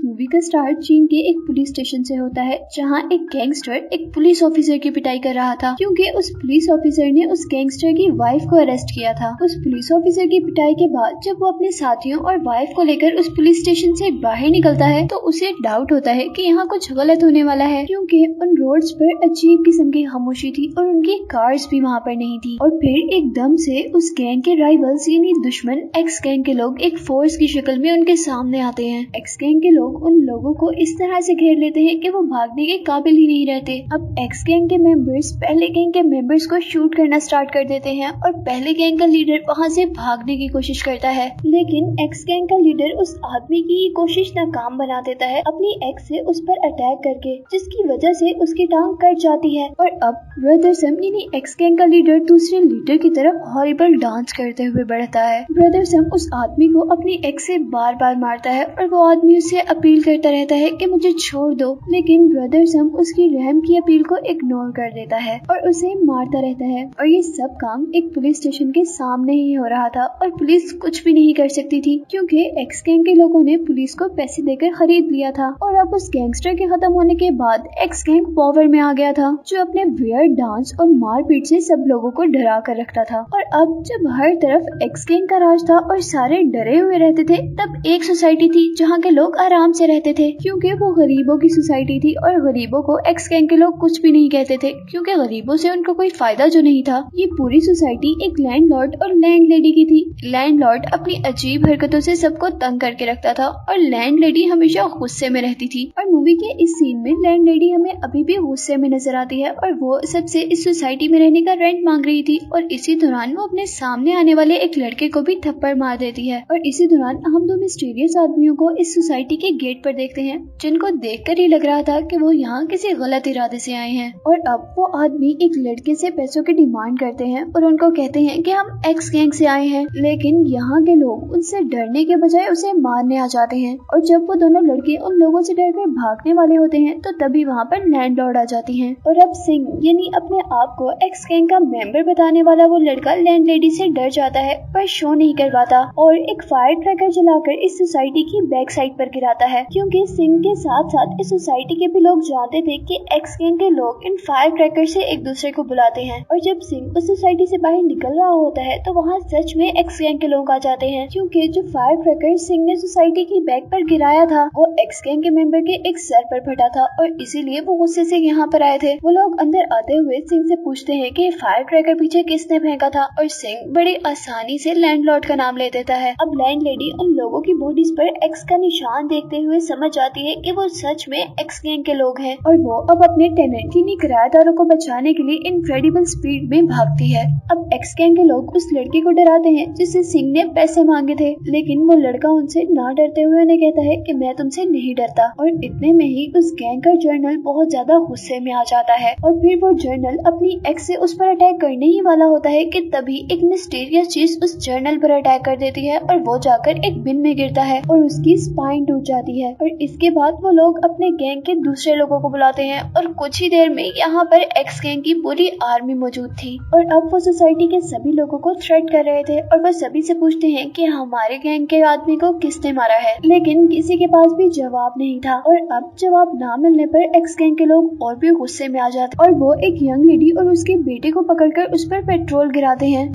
Movie का start चीन के एक पुलिस स्टेशन से होता है, जहां एक गैंगस्टर एक पुलिस ऑफिसर की पिटाई कर रहा था क्योंकि उस पुलिस ऑफिसर ने उस गैंगस्टर की वाइफ को अरेस्ट किया था। उस पुलिस ऑफिसर की पिटाई के बाद जब वो अपने साथियों और वाइफ को लेकर उस पुलिस स्टेशन से बाहर निकलता है तो उसे डाउट होता है कि यहाँ कुछ गलत होने वाला है, क्योंकि उन रोड्स पर अजीब किस्म की खामोशी थी और उनकी कार्स भी वहाँ पर नहीं थी। और फिर एकदम से उस गैंग के राइवल्स यानी दुश्मन एक्स गैंग के लोग एक फोर्स की शक्ल में उनके सामने आते हैं। एक्स गैंग के लोग उन लोगों को इस तरह से घेर लेते हैं कि वो भागने के काबिल ही नहीं रहते। अब एक्स गैंग के मेंबर्स पहले गैंग के मेंबर्स को शूट करना स्टार्ट कर देते हैं और पहले गैंग का लीडर वहाँ से भागने की कोशिश करता है, लेकिन एक्स गैंग का लीडर उस आदमी की ये कोशिश नाकाम बना देता है अपनी एक्स से उस पर अटैक करके, जिसकी वजह से उसकी टांग कट जाती है। और अब ब्रदर सम यानी एक्स गैंग का लीडर दूसरे लीडर की तरफ हॉरिबल डांस करते हुए बढ़ता है। ब्रदर सम उस आदमी को अपनी एक्स से बार बार मारता है और वो आदमी उससे अपील करता रहता है कि मुझे छोड़ दो, लेकिन ब्रदर सम उसकी रहम की अपील को इग्नोर कर देता है और उसे मारता रहता है। और ये सब काम एक पुलिस स्टेशन के सामने ही हो रहा था और पुलिस कुछ भी नहीं कर सकती थी क्योंकि एक्स गैंग के लोगों ने पुलिस को पैसे देकर खरीद लिया था। और अब उस गैंगस्टर के खत्म होने के बाद एक्स गैंग पावर में आ गया था, जो अपने वियर्ड डांस और मारपीट से सब लोगों को डरा कर रखता था। और अब जब हर तरफ एक्स गैंग का राज था और सारे डरे हुए रहते थे, तब एक सोसाइटी थी जहाँ के लोग आराम से रहते थे क्योंकि वो गरीबों की सोसाइटी थी और गरीबों को एक्स गैंग के लोग कुछ भी नहीं कहते थे क्योंकि गरीबों से उनको कोई फायदा जो नहीं था। ये पूरी सोसाइटी एक लैंडलॉर्ड और लैंडलेडी की थी। लैंडलॉर्ड अपनी अजीब हरकतों से सबको तंग करके रखता था और लैंडलेडी हमेशा गुस्से में रहती थी। और मूवी के इस सीन में लैंडलेडी हमें अभी भी गुस्से में नजर आती है और वो सबसे इस सोसाइटी में रहने का रेंट मांग रही थी। और इसी दौरान वो अपने सामने आने वाले एक लड़के को भी थप्पड़ मार देती है। और इसी दौरान हम दो मिस्टीरियस आदमियों को इस सोसाइटी के गेट पर देखते हैं, जिनको देखकर ही लग रहा था कि वो यहाँ किसी गलत इरादे से आए हैं। और अब वो आदमी एक लड़के से पैसों की डिमांड करते हैं और उनको कहते हैं कि हम एक्स गैंग से आए हैं, लेकिन यहाँ के लोग उनसे डरने के बजाय उसे मारने आ जाते हैं। और जब वो दोनों लड़के उन लोगों से डरकर भागने वाले होते हैं तो तभी वहाँ पर लैंडलॉर्ड आ जाती हैं। और अब सिंह यानी अपने आप को एक्स गैंग का मेंबर बताने वाला वो लड़का लैंडलेडी से डर जाता है पर शो नहीं करवाता और एक फायर ट्रैकर जलाकर इस सोसाइटी की बैक साइड पर गिराता है, क्योंकि सिंह के साथ साथ इस सोसाइटी के भी लोग जानते थे कि एक्स गैंग के लोग इन फायर ट्रैकर से एक दूसरे को बुलाते हैं। और जब सिंह उस सोसाइटी से बाहर निकल रहा होता है तो वहाँ सच में एक्स गैंग के लोग आ जाते हैं, क्योंकि जो फायर ट्रैकर सिंह ने सोसाइटी की बैक पर गिराया था वो एक्स गैंग के मेंबर के एक सर पर फटा था और इसीलिए वो गुस्से से यहाँ पर आए थे। वो लोग अंदर आते हुए सिंह से पूछते हैं कि फायर ट्रैकर पीछे किसने फेंका था और सिंह बड़ी आसानी से लैंडलॉर्ड का नाम ले देता है। अब लैंडलेडी उन लोगों की बॉडीज पर एक्स का निशान देखते हुए समझ जाती है कि वो सच में एक्स गैंग के लोग हैं और वो अब अपने टेनेंट यानी किराएदारों को बचाने के लिए इनक्रेडिबल स्पीड में भागती है। अब एक्स गैंग के लोग उस लड़की को डराते हैं जिससे सिंह ने पैसे मांगे थे, लेकिन वो लड़का उनसे ना डरते हुए उन्हें कहता है कि मैं तुमसे नहीं डरता। और इतने में ही उस गैंग का जर्नल बहुत ज्यादा गुस्से में आ जाता है और फिर वो जर्नल अपनी एक्स से उस पर अटैक करने ही वाला होता है कि तभी एक मिस्टीरियस चीज उस जर्नल पर अटैक कर देती है और वो जाकर एक बिन में गिरता है और उसकी स्पाइन टूट जाती है। और इसके बाद वो लोग अपने गैंग के दूसरे लोगों को बुलाते हैं और कुछ ही देर में यहाँ पर एक्स गैंग की पूरी आर्मी मौजूद थी। और अब वो सोसाइटी के सभी लोगों को थ्रेट कर रहे थे और वो सभी से पूछते हैं कि हमारे गैंग के आदमी को किसने मारा है, लेकिन किसी के पास भी जवाब नहीं था। और अब जवाब ना मिलने पर एक्स गैंग के लोग और भी गुस्से में आ जाते और वो एक यंग लेडी और उसके बेटे को पकड़कर उस पर पेट्रोल गिराते हैं।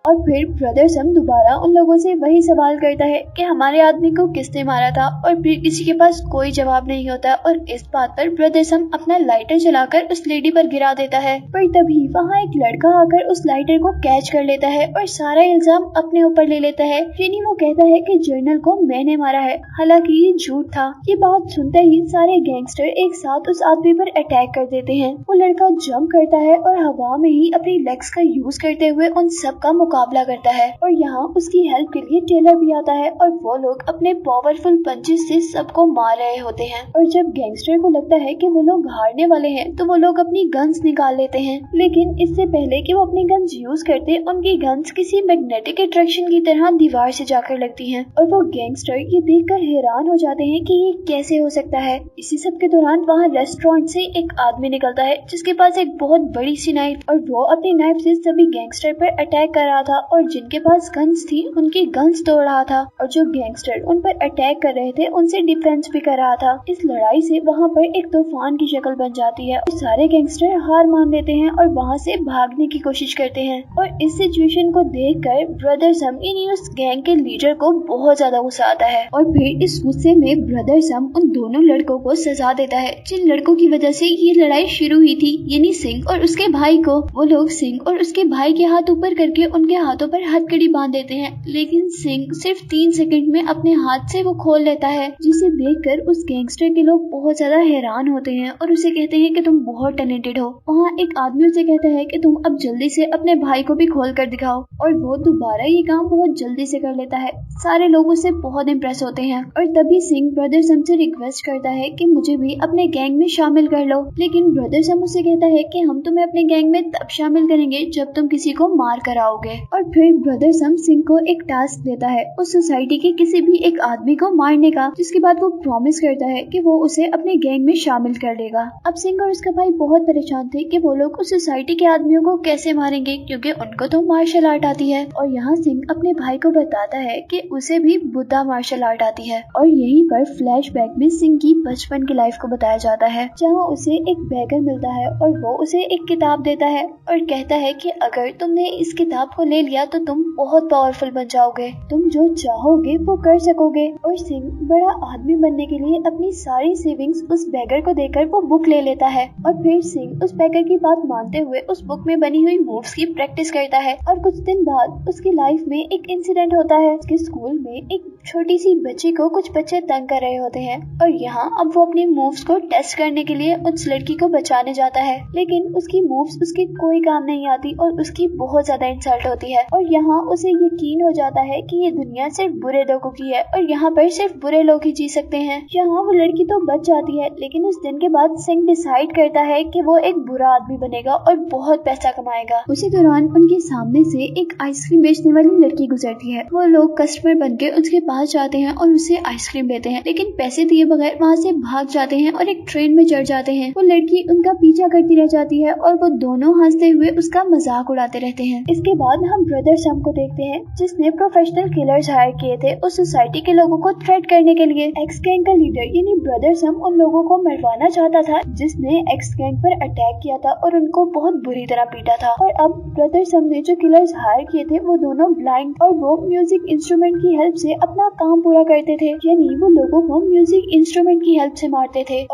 और फिर ब्रदर सम दोबारा उन लोगों से वही सवाल करता है कि हमारे आदमी को किसने मारा था और फिर किसी के पास कोई जवाब नहीं होता और इस बात पर ब्रदर सम अपना लाइटर चलाकर उस लेडी पर गिरा देता है। पर तभी वहाँ एक लड़का आकर उस लाइटर को कैच कर लेता है और सारा इल्जाम अपने ऊपर ले लेता है। यानी वो कहता है कि जर्नल को मैंने मारा है, हालांकि ये झूठ था। ये बात सुनते ही सारे गैंगस्टर एक साथ उस आदमी पर अटैक कर देते हैं। वो लड़का जंप करता है और हवा में ही अपनी लेग्स का यूज करते हुए उन सब का मुकाबला करता है और यहाँ उसकी हेल्प के लिए टेलर भी आता है और वो लोग अपने पावरफुल पंचेस से सबको मार रहे होते हैं। और जब गैंगस्टर को लगता है कि वो लोग हारने वाले हैं तो वो लोग अपनी गन्स निकाल लेते हैं, लेकिन इससे पहले कि वो अपनी गन्स यूज करते उनकी गन्स किसी मैग्नेटिक अट्रैक्शन की तरह दीवार से जाकर लगती हैं और वो गैंगस्टर ये देखकर हैरान हो जाते हैं कि ये कैसे हो सकता है। इसी सब के दौरान वहाँ रेस्टोरेंट से एक आदमी निकलता है जिसके पास एक बहुत बड़ी सी नाइफ और वो अपनी नाइफ से सभी गैंगस्टर पर अटैक कर रहा था और जिनके पास गन्स थी उनकी गन्स तोड़ रहा था और जो गैंगस्टर उन पर अटैक कर रहे थे उनसे डिफेंस भी कर रहा था। इस लड़ाई से वहाँ पर एक तूफान की शक्ल बन जाती है और सारे गैंगस्टर हार मान लेते हैं और वहाँ से भागने की कोशिश करते हैं। और इस सिचुएशन को देखकर ब्रदर सम यानी उस गैंग के लीडर को बहुत ज्यादा गुस्सा आता है और फिर इस गुस्से में ब्रदर सम उन दोनों लड़कों को सजा देता है जिन लड़कों की वजह से ये लड़ाई शुरू हुई थी, यानी सिंह और उसके भाई को। वो लोग सिंह और उसके भाई के हाथ ऊपर करके उनके हाथों पर हथकड़ी बांध देते हैं, लेकिन सिंह सिर्फ 3 सेकंड में अपने हाथ से वो खोल लेता है, जिसे देखकर उस गैंगस्टर के लोग बहुत ज्यादा हैरान होते हैं और उसे कहते हैं कि तुम बहुत टैलेंटेड हो। वहाँ एक आदमी उसे कहता है कि तुम अब जल्दी से अपने भाई को भी खोल कर दिखाओ और वो दोबारा ये काम बहुत जल्दी से कर लेता है। सारे लोग उससे बहुत इम्प्रेस होते हैं और तभी सिंह ब्रदर सम से रिक्वेस्ट करता है कि मुझे भी अपने गैंग में शामिल कर लो, लेकिन ब्रदर सम उसे कहता है कि हम तुम्हें अपने गैंग में तब शामिल करेंगे जब तुम किसी को मार कर आओगे। और फिर ब्रदर सम सिंह को एक टास्क देता है उस सोसाइटी के किसी भी एक आदमी को मारने का, जिसके बाद वो प्रॉमिस करता है कि वो उसे अपने गैंग में शामिल कर लेगा। अब सिंह और उसका भाई बहुत परेशान थे कि वो लोग उस सोसाइटी के आदमियों को कैसे मारेंगे क्योंकि उनको तो मार्शल आर्ट आती है। और यहाँ सिंह अपने भाई को बताता है कि उसे भी बुद्धा मार्शल आर्ट आती है। और यहीं पर फ्लैशबैक में सिंह की बचपन की लाइफ को बताया जाता है, जहाँ उसे एक बैगर मिलता है और वो उसे एक किताब देता है और कहता है कि अगर तुमने इस किताब को ले लिया तो तुम बहुत पावरफुल बन जाओगे, तुम जो चाहोगे वो कर सकोगे। और सिंह बड़ा आदमी बनने के लिए अपनी सारी सेविंग्स उस बैगर को देकर वो बुक ले लेता है और फिर सिंह उस बैगर की बात मानते हुए उस बुक में बनी हुई मूव्स की प्रैक्टिस करता है। और कुछ दिन बाद उसकी लाइफ में एक इंसिडेंट होता है। उसके स्कूल में एक छोटी सी बच्ची को कुछ बच्चे तंग कर रहे होते हैं और यहाँ अब वो अपनी मूव्स को टेस्ट करने के लिए उस लड़की को बचाने जाता है, लेकिन उसकी मूव्स उसके कोई काम नहीं आती और उसकी बहुत ज्यादा इंसल्ट होती है। और यहाँ उसे यकीन हो जाता है कि ये दुनिया सिर्फ बुरे लोगों की है और यहाँ पर सिर्फ बुरे लोग ही जी सकते हैं। यहाँ वो लड़की तो बच जाती है, लेकिन उस दिन के बाद सिंह डिसाइड करता है कि वो एक बुरा आदमी बनेगा और बहुत पैसा कमाएगा। उसी दौरान उनके सामने से एक आइसक्रीम बेचने वाली लड़की गुजरती है। वो लोग कस्टमर बनके उसके पास जाते हैं और उससे आइसक्रीम लेते हैं, लेकिन पैसे दिए बगैर वहाँ से भाग जाते हैं और एक ट्रेन में चढ़ जाते हैं। वो लड़की उनका पीछा करती रह जाती है और वो दोनों हंसते हुए उसका मजाक उड़ाते रहते हैं। इसके बाद हम ब्रदर सम को देखते हैं, जिसने प्रोफेशनल किलर्स हायर किए थे उस सोसाइटी के लोगों को थ्रेट करने के लिए। एक्स गैंग का लीडर यानी ब्रदर सम उन लोगों को मरवाना चाहता था जिसने एक्स गैंग पर अटैक किया था और उनको बहुत बुरी तरह पीटा था। और अब ब्रदर सम ने जो किलर्स हायर किए थे वो दोनों ब्लाइंड और वो म्यूजिक इंस्ट्रूमेंट की हेल्प से अपना काम पूरा करते थे, यानी वो लोगों को म्यूजिक इंस्ट्रूमेंट की हेल्प से मारते थे।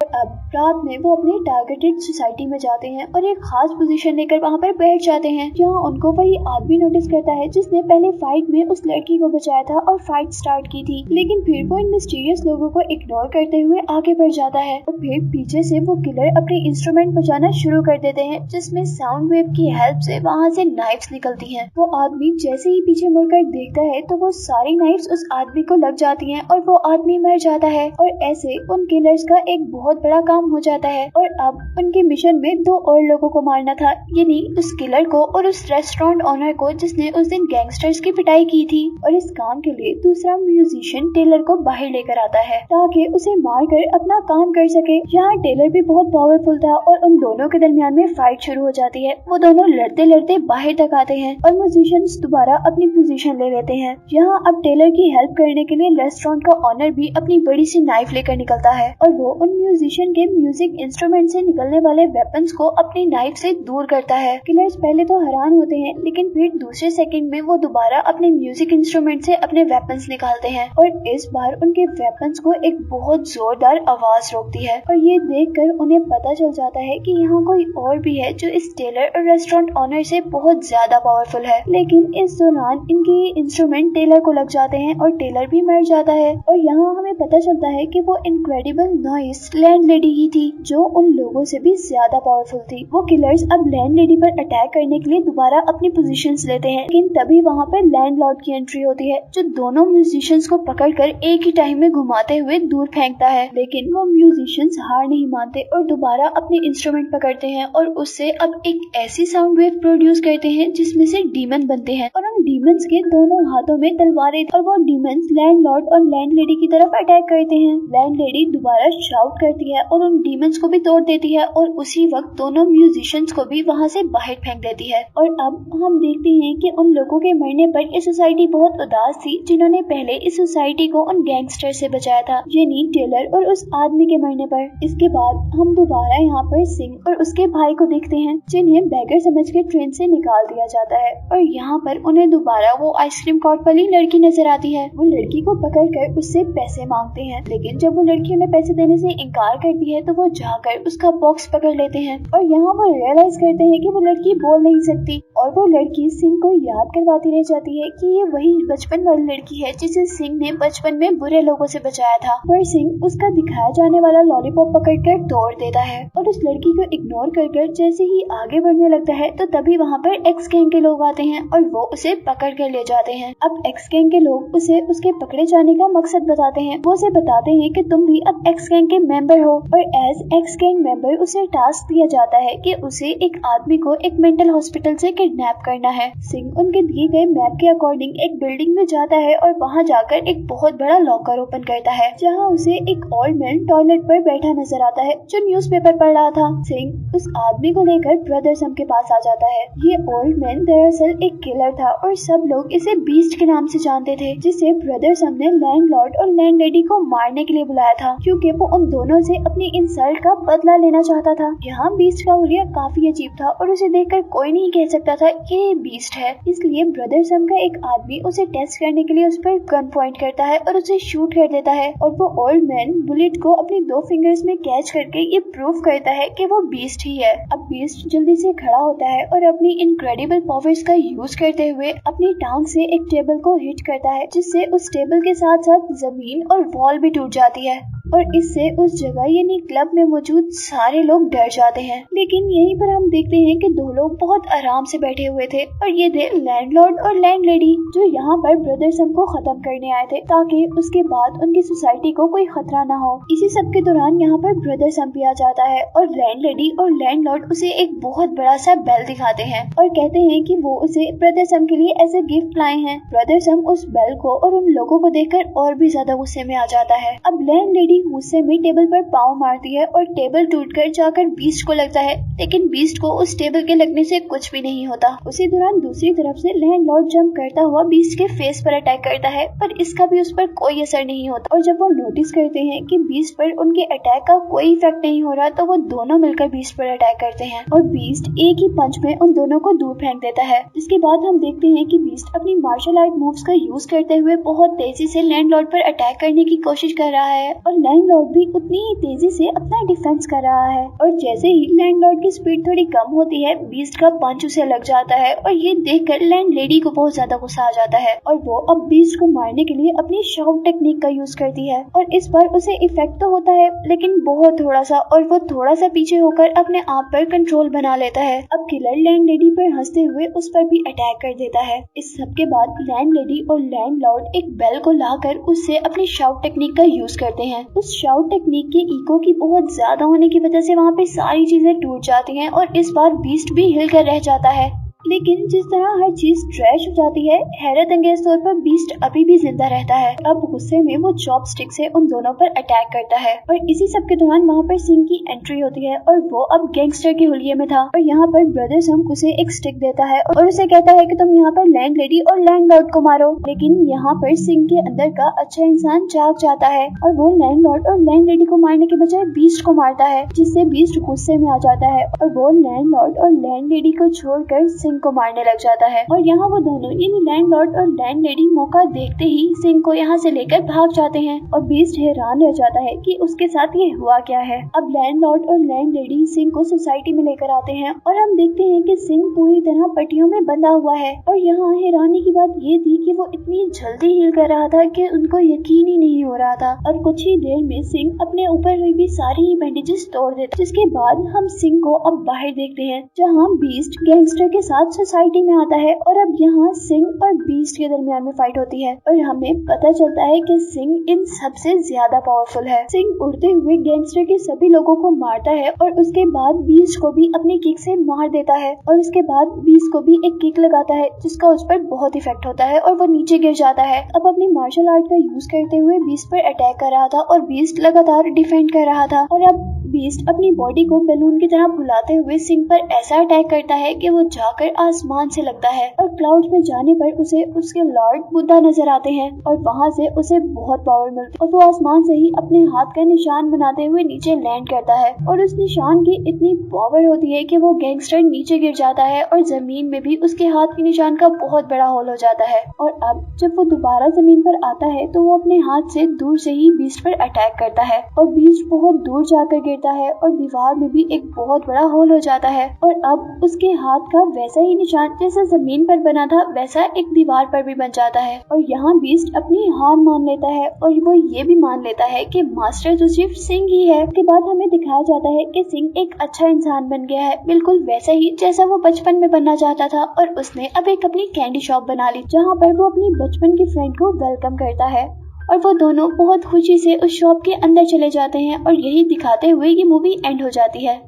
अब रात में वो अपने टारगेटेड सोसाइटी में जाते हैं और एक खास पोजीशन लेकर वहाँ पर बैठ जाते हैं, जहाँ उनको वही आदमी नोटिस करता है जिसने पहले फाइट में उस लड़की को बचाया था और फाइट स्टार्ट की थी। लेकिन फिर वो इन मिस्टीरियस लोगों को इग्नोर करते हुए आगे बढ़ जाता है और फिर पीछे से वो किलर अपने इंस्ट्रूमेंट बजाना शुरू कर देते हैं, जिसमें साउंड वेव की हेल्प से वहाँ से नाइफ्स निकलती हैं। वो आदमी जैसे ही पीछे मुड़कर देखता है तो वो सारी नाइफ्स उस आदमी को लग जाती हैं और वो आदमी मर जाता है। और ऐसे उन किलर्स का एक बहुत बड़ा काम हो जाता है और अब उनके मिशन में 2 और लोगों को मारना था, यानी उस किलर को और उस रेस्टोरेंट ओनर को जिसने उस दिन गैंगस्टर्स की पिटाई की थी। और इस काम के लिए दूसरा म्यूजिशियन टेलर को बाहर लेकर आता है ताकि उसे मारकर अपना काम कर सके। यहाँ टेलर भी बहुत पावरफुल था और उन दोनों के दरमियान में फाइट शुरू हो जाती है। वो दोनों लड़ते लड़ते बाहर तक आते हैं और म्यूजिशियंस दोबारा अपनी पोजीशन ले लेते हैं। यहाँ अब टेलर की हेल्प करने के लिए रेस्टोरेंट का ओनर भी अपनी बड़ी सी नाइफ लेकर निकलता है और वो उन म्यूजिशियन के म्यूजिक इंस्ट्रूमेंट से निकलने वाले वेपन्स को अपनी नाइफ से दूर करता है। किलर्स पहले तो हैरान होते हैं, लेकिन फिर दूसरे सेकंड में वो दोबारा अपने म्यूजिक इंस्ट्रूमेंट से अपने वेपन्स निकालते हैं और इस बार उनके वेपन्स को एक बहुत जोरदार आवाज रोकती है। और ये देखकर उन्हें पता चल जाता है कि यहाँ कोई और भी है जो इस टेलर और रेस्टोरेंट ओनर से बहुत ज्यादा पावरफुल है। लेकिन इस दौरान इनके इंस्ट्रूमेंट टेलर को लग जाते हैं और टेलर भी मर जाता है। और यहाँ हमें पता चलता है कि वो इनक्रेडिबल नॉइस लैंडलेडी ही थी जो उन लोगों से भी ज्यादा पावरफुल थी। वो किलर्स अब लैंडलेडी पर अटैक करने के लिए दोबारा अपनी पोजीशंस लेते हैं, लेकिन तभी वहाँ पर लैंडलॉर्ड की एंट्री होती है जो दोनों म्यूजिशियंस को पकड़कर एक ही टाइम में घुमाते हुए दूर फेंकता है। लेकिन वो म्यूजिशियंस हार नहीं मानते और दोबारा अपने इंस्ट्रूमेंट पकड़ते हैं और उससे अब एक ऐसी साउंड वेव प्रोड्यूस करते हैं जिसमें से डीमन बनते हैं और उन डीमंस के दोनों हाथों में तलवारें और वो डीमंस लैंडलॉर्ड और लैंडलेडी की तरफ अटैक करते हैं। लैंडलेडी दोबारा शाउट करती देती है और उन डीमंस को भी तोड़ देती है और उसी वक्त दोनों म्यूजिशियंस को भी वहाँ से बाहर फेंक देती है। और अब हम देखते हैं कि उन लोगों के मरने पर ये सोसाइटी बहुत उदास थी जिन्होंने पहले इस सोसाइटी को उन गैंगस्टर से बचाया था, यानी टेलर और उस आदमी के मरने पर। इसके बाद हम दोबारा यहाँ पर सिंह और उसके भाई को देखते हैं जिन्हें बैगर समझ के ट्रेन से निकाल दिया जाता है और यहाँ पर उन्हें दोबारा वो आइसक्रीम कार्ट वाली लड़की नजर आती है। वो लड़की को पकड़कर उससे पैसे मांगते हैं, लेकिन जब वो लड़की उन्हें पैसे देने से इनकार करती है तो वो जाकर उसका बॉक्स पकड़ लेते हैं और यहाँ वो रियलाइज करते हैं कि वो लड़की बोल नहीं सकती और वो लड़की सिंह को याद करवाती रह जाती है कि ये वही बचपन वाली लड़की है जिसे सिंह ने बचपन में बुरे लोगों से बचाया था। पर सिंह उसका दिखाया जाने वाला लॉलीपॉप पकड़कर तोड़ देता है और उस लड़की को इग्नोर कर जैसे ही आगे बढ़ने लगता है तो तभी वहाँ पर एक्स गैंग के लोग आते हैं और वो उसे पकड़ कर ले जाते हैं। अब एक्स गैंग के लोग उसे उसके पकड़े जाने का मकसद बताते हैं। वो उसे बताते हैं कि तुम भी अब एक्स गैंग के मेंबर हो और एज एक्स गैंग मेंबर उसे टास्क दिया जाता है कि उसे एक आदमी को एक मेंटल हॉस्पिटल से किडनैप करना है। सिंह उनके दिए गए मैप के अकॉर्डिंग एक बिल्डिंग में जाता है और वहाँ जाकर एक बहुत बड़ा लॉकर ओपन करता है जहाँ उसे एक ओल्ड मैन टॉयलेट पर बैठा नजर आता है जो न्यूज़पेपर पढ़ रहा था। सिंह उस आदमी को लेकर ब्रदर सम के पास आ जाता है। ये ओल्ड मैन दरअसल एक किलर था और सब लोग इसे बीस्ट के नाम से जानते थे, जिसे ब्रदर सम ने लैंडलॉर्ड और लैंडलेडी को मारने के लिए बुलाया था क्योंकि वो उन दोनों से अपनी इंसल्ट का बदला लेना चाहता था। यहाँ बीस्ट का हुलिया काफी अजीब था और उसे देखकर कोई नहीं कह सकता था कि ये बीस्ट है, इसलिए ब्रदर सम का एक आदमी उसे टेस्ट करने के लिए उस पर गन पॉइंट करता है और उसे शूट कर देता है और वो ओल्ड मैन बुलेट को अपनी 2 फिंगर्स में कैच करके ये प्रूव करता है कि वो बीस्ट ही है। अब बीस्ट जल्दी से खड़ा होता है और अपनी इनक्रेडिबल पावर्स का यूज करते हुए अपनी टांग से एक टेबल को हिट करता है जिससे उस टेबल के साथ साथ जमीन और वॉल भी टूट जाती है और इससे उस जगह यानी क्लब में मौजूद सारे लोग डर जाते हैं। लेकिन यहीं पर हम देखते हैं कि 2 लोग बहुत आराम से बैठे हुए थे और ये थे लैंडलॉर्ड और लैंडलेडी जो यहाँ पर ब्रदर सम को खत्म करने आए थे ताकि उसके बाद उनकी सोसाइटी को कोई खतरा न हो। इसी सब के दौरान यहाँ पर ब्रदर सम भी आ जाता है और लैंडलेडी और लैंडलॉर्ड उसे एक बहुत बड़ा सा बेल दिखाते हैं और कहते हैं कि वो उसे ब्रदर सम के लिए ऐसे गिफ्ट लाए हैं। ब्रदर सम उस बेल को और उन लोगों को देखकर और भी ज्यादा गुस्से में आ जाता है। अब लैंडलेडी गुस्से में टेबल पर पाँव मारती है और टेबल टूटकर जाकर बीस्ट को लगता है, लेकिन बीस्ट को उस टेबल के लगने से कुछ भी नहीं होता। उसी दौरान दूसरी तरफ से लैंडलॉर्ड जंप करता हुआ बीस्ट के फेस पर अटैक करता है पर इसका भी उस पर कोई असर नहीं होता और जब वो नोटिस करते हैं कि बीस्ट पर उनके अटैक का कोई इफेक्ट नहीं हो रहा तो वो दोनों मिलकर बीस्ट पर अटैक करते हैं और बीस्ट एक ही पंच में उन दोनों को दूर फेंक देता है। जिसके बाद हम देखते हैं कि बीस्ट अपनी मार्शल आर्ट मूव्स का यूज करते हुए बहुत तेजी से लैंडलॉर्ड पर अटैक करने की कोशिश कर रहा है और लैंडलॉर्ड भी उतनी ही तेजी से अपना डिफेंस कर रहा है और जैसे ही लैंडलॉर्ड की स्पीड थोड़ी कम होती है बीस्ट का पंच उसे लग जाता है और ये देखकर लैंडलेडी को बहुत ज्यादा गुस्सा आ जाता है और वो अब बीस्ट को मारने के लिए अपनी शाउट टेक्निक का यूज करती है और इस बार उसे इफेक्ट तो होता है लेकिन बहुत थोड़ा सा और वो थोड़ा सा पीछे होकर अपने आप पर कंट्रोल बना लेता है। अब किलर लैंडलेडी पर हंसते हुए उस पर भी अटैक कर देता है। इस सब के बाद लैंडलेडी और लैंडलॉर्ड एक बेल को लाकर उससे अपनी शाउट टेक्निक का यूज करते हैं। उस शाउट टेक्निक के इको की बहुत ज्यादा होने की वजह से वहाँ पे सारी चीजें टूट जाती हैं और इस बार बीस्ट भी हिलकर रह जाता है। लेकिन जिस तरह हर चीज ट्रैश हो जाती है हैरत अंगेज तौर पर बीस्ट अभी भी जिंदा रहता है। अब गुस्से में वो चॉपस्टिक से उन दोनों पर अटैक करता है और इसी सब के दौरान वहाँ पर सिंह की एंट्री होती है और वो अब गैंगस्टर के हुलिये में था और यहाँ पर ब्रदर सम उसे एक स्टिक देता है और उसे कहता है कि तुम यहाँ पर लैंडलेडी और लैंडलॉर्ड को मारो। लेकिन यहाँ पर सिंह के अंदर का अच्छा इंसान जाग जाता है और वो लैंडलॉर्ड और लैंडलेडी को मारने के बजाय बीस्ट को मारता है जिससे बीस्ट गुस्से में आ जाता है और वो लैंडलॉर्ड और लैंडलेडी को छोड़कर सिंह को मारने लग जाता है और यहाँ वो दोनों यानी लैंडलॉर्ड और लैंडलेडी मौका देखते ही सिंह को यहाँ से लेकर भाग जाते हैं और बीस्ट हैरान रह जाता है कि उसके साथ ये हुआ क्या है। अब लैंडलॉर्ड और लैंडलेडी सिंह को सोसाइटी में लेकर आते हैं और हम देखते हैं कि सिंह पूरी तरह पट्टियों में बंधा हुआ है और यहाँ हैरानी की बात ये थी कि वो इतनी जल्दी हील कर रहा था कि उनको यकीन ही नहीं हो रहा था और कुछ ही देर में सिंह अपने ऊपर हुई भी सारी बैंडेजेस तोड़ देता। जिसके बाद हम सिंह को अब बाहर देखते हैं जहाँ बीस्ट गैंगस्टर के साथ बाद सोसाइटी में आता है और अब यहाँ सिंह और बीस्ट के दरमियान में फाइट होती है और हमें पता चलता है कि सिंह इन सबसे ज्यादा पावरफुल है। सिंह उड़ते हुए गैंगस्टर के सभी लोगों को मारता है और उसके बाद बीस्ट को भी अपनी किक से मार देता है और उसके बाद बीस्ट को भी एक किक लगाता है जिसका उस पर बहुत इफेक्ट होता है और वो नीचे गिर जाता है। अब अपनी मार्शल आर्ट का यूज करते हुए बीस्ट पर अटैक कर रहा था और बीस्ट लगातार डिफेंड कर रहा था और अब बीस्ट अपनी बॉडी को बैलून की तरह फुलाते हुए सिंह पर ऐसा अटैक करता है कि वो जाकर आसमान से लगता है और क्लाउड्स में जाने पर उसे उसके लॉर्ड बुद्धा नजर आते हैं और वहाँ से उसे बहुत पावर मिलती है और वो आसमान से ही अपने हाथ का निशान बनाते हुए नीचे लैंड करता है और उस निशान की इतनी पावर होती है कि वो गैंगस्टर नीचे गिर जाता है और जमीन में भी उसके हाथ के निशान का बहुत बड़ा होल हो जाता है। और अब जब वो दोबारा जमीन पर आता है तो वो अपने हाथ से दूर से ही बीस्ट पर अटैक करता है और बीस्ट बहुत दूर जाकर गिरता है और दीवार में भी एक बहुत बड़ा होल हो जाता है और अब उसके हाथ का वैसा ही निशान जैसा जमीन पर बना था वैसा एक दीवार पर भी बन जाता है और यहाँ बीस्ट अपनी हार मान लेता है और वो ये भी मान लेता है कि मास्टर तो सिर्फ सिंह ही है। उसके बाद हमें दिखाया जाता है कि सिंह एक अच्छा इंसान बन गया है, बिल्कुल वैसा ही जैसा वो बचपन में बनना चाहता था और उसने अब एक अपनी कैंडी शॉप बना ली जहाँ पर वो अपनी बचपन की फ्रेंड को वेलकम करता है और वो दोनों बहुत खुशी से उस शॉप के अंदर चले जाते हैं और यही दिखाते हुए ये मूवी एंड हो जाती है।